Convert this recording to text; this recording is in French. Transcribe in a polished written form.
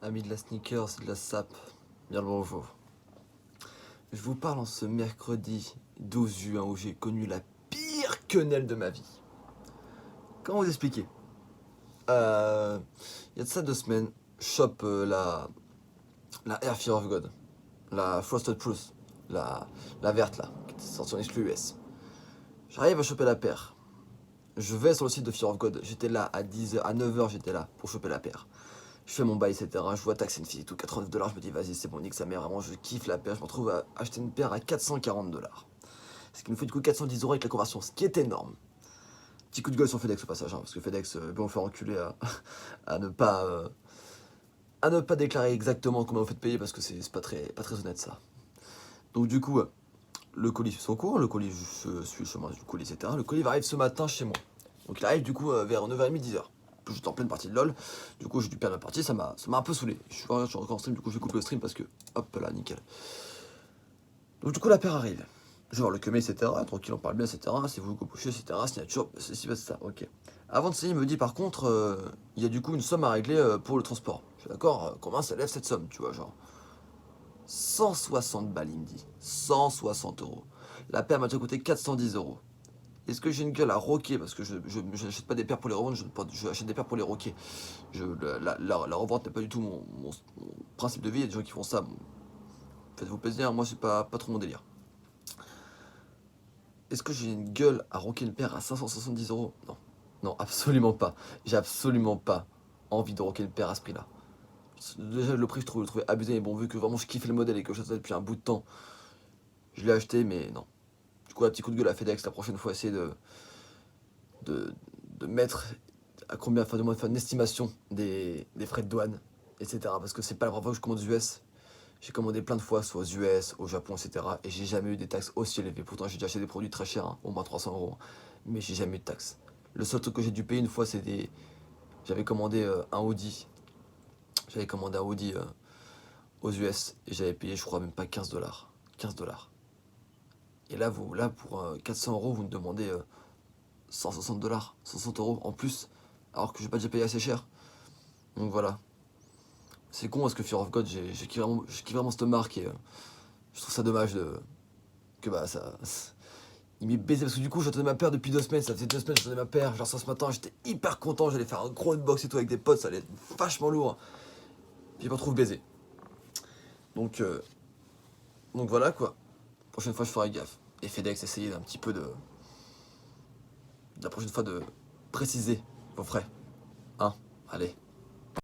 Amis de la sneakers, de la sap, bien le bonjour. Je vous parle en ce mercredi 12 juin où j'ai connu la pire quenelle de ma vie. Comment vous expliquer? Il y a de ça 2 semaines, je chope la Air Fear of God, la Frosted Truth, la verte là, qui était sortie en exclu US. J'arrive à choper la paire. Je vais sur le site de Fear of God, j'étais là à 10h, à 9h j'étais là pour choper la paire. Je fais mon bail, etc. Je vois taxer une fille et tout, 89 $. Je me dis, vas-y, c'est bon, nique sa mère. Vraiment, je kiffe la paire. Je me retrouve à acheter une paire à 440 $. Ce qui nous fait du coup 410 € avec la conversion, ce qui est énorme. Petit coup de gueule sur FedEx au passage, hein, parce que FedEx vont me faire enculer à ne pas, à ne pas déclarer exactement combien vous faites payer parce que c'est pas très honnête ça. Donc du coup, le colis suit son cours, le colis, je suis le chemin du colis, etc. Le colis arrive ce matin chez moi. Donc il arrive du coup vers 9h30, 10h. J'étais en pleine partie de LoL, du coup j'ai dû perdre la partie, ça m'a un peu saoulé. Je suis encore en stream, du coup je vais couper le stream parce que, hop là, nickel. Donc du coup la paire arrive. Je vais voir le commis, etc. Tranquille, on parle bien, etc. C'est vous que vous etc. Signature, c'est ça, ok. Avant de signer, il me dit par contre, il y a du coup une somme à régler pour le transport. Je suis d'accord, combien ça lève cette somme, tu vois, genre 160 balles, il me dit. 160 €. La paire m'a déjà coûté 410 €. Est-ce que j'ai une gueule à roquer? Parce que je n'achète pas des paires pour les revendre, je achète des paires pour les roquer. La revente n'est pas du tout mon principe de vie. Il y a des gens qui font ça. Bon, faites-vous plaisir, moi c'est pas trop mon délire. Est-ce que j'ai une gueule à roquer une paire à 570 €? Non. Non, absolument pas. J'ai absolument pas envie de roquer une paire à ce prix-là. Déjà le prix je le trouvais abusé, mais bon vu que vraiment je kiffais le modèle et que je savais depuis un bout de temps, je l'ai acheté mais non. Du coup un petit coup de gueule à FedEx la prochaine fois, essayer de, de mettre à combien, enfin, de moi, faire une estimation des frais de douane, etc. Parce que c'est pas la première fois que je commande aux US. J'ai commandé plein de fois, soit aux US, au Japon, etc. Et j'ai jamais eu des taxes aussi élevées. Pourtant, j'ai déjà acheté des produits très chers, hein, au moins 300 €. Mais j'ai jamais eu de taxes. Le seul truc que j'ai dû payer une fois, c'est des. J'avais commandé un Audi. J'avais commandé un Audi aux US. Et j'avais payé, je crois, même pas 15 $. 15 $. Et là, là pour 400 €, vous me demandez 160 $, 160 € en plus. Alors que j'ai pas déjà payé assez cher. Donc voilà. C'est con parce que Fear of God, j'ai kiffe vraiment cette marque et je trouve ça dommage que bah ça. Il m'est baisé parce que du coup j'attendais ma paire depuis 2 semaines, ça faisait 2 semaines que j'attendais ma paire, je la reçois ce matin, j'étais hyper content, j'allais faire un gros unbox et tout avec des potes, ça allait être vachement lourd. Puis je me retrouve baisé. Donc, euh, donc voilà quoi. Prochaine fois je ferai gaffe. Et FedEx, essayez d'un petit peu la prochaine fois de préciser vos frais. Hein, allez.